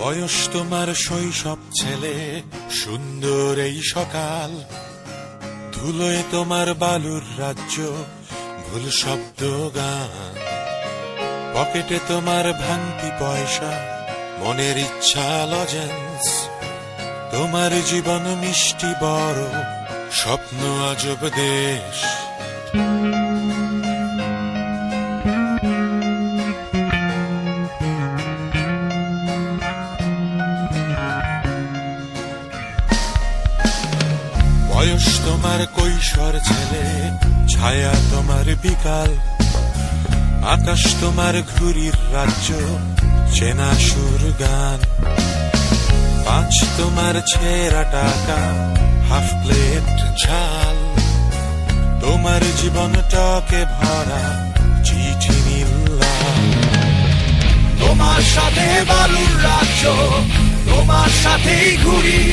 বয়স তোমার শৈশব ছেলে, সুন্দর এই সকাল, ধুলোয় তোমার বালুর রাজ্য, ভুল শব্দ গান, পকেটে তোমার ভাঙতি পয়সা, মনের ইচ্ছা লজেন্স, তোমার জীবন মিষ্টি বড়, স্বপ্ন আজব দেশ। বয়স তোমার কৈশোর ছেলে, ছায়া তোমার বিকাল, আকাশ তোমার ঘুড়ির রাজ্য, চেনা সুর গান, পাঁচ তোমার ছেঁড়া টাকা, হাফ প্লেট ঝাল, তোমার জীবন টকে ভরা, চিঠি নীলা। তোমার সাথে বালুর রাজ্য, তোমার সাথেই ঘুরি,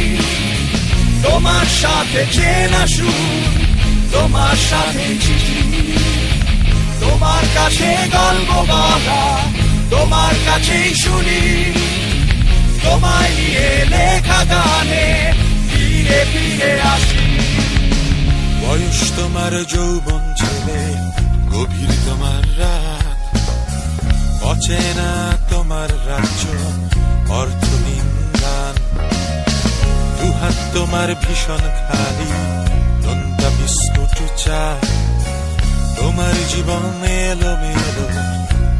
তোমার সাথে চেনা সুর, তোমার সাথে চিঠি, তোমার কাছে গল্প বলা, তোমার কাছেই শুনি, তোমায় নিয়ে লেখা গানে ফিরে ফিরে আসি। বয়স তোমার যৌবন ছেলে, গভীর তোমার রাত, অচেনা তোমার রাজ্য, অর্থহীন গান, দুহাত তোমার ভীষণ খালি, নোনতা বিস্কুট চা, তোমার জীবন এলো মেলো,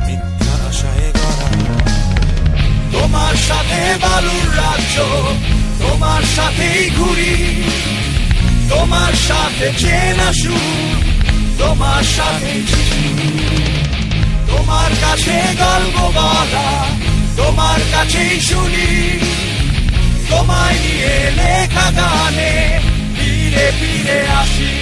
মিথ্যা আশায় গড়া। তোমার সাথে বালুর রাজ্য, তোমার সাথেই ঘুরি, তোমার সাথে চেনা সুর, তোমার সাথে চিঠি, তোমার কাছে গল্প বলা, তোমার কাছেই শুনি, তোমায় নিয়ে লেখা গানে ফিরে ফিরে আসি।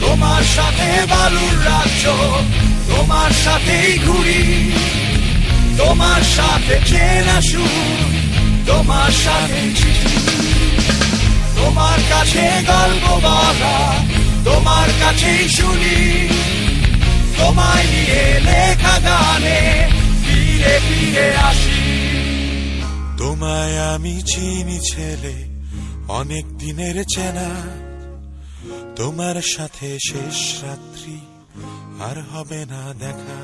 তোমার সাথে বালুর রাজ্য, তোমার সাথেই ঘুরি, তোমার সাথে চেনা সুর, তোমার সাথে চিঠি, তোমার কাছে গল্প বলা, তোমার কাছেই শুনি, তোমায় নিয়ে লেখা গানে ফিরে ফিরে আসি। তোমায় আমি চিনি ছেলে, অনেক দিনের চেনা, তোমার সাথে শেষ রাত্রি আর হবে না দেখা।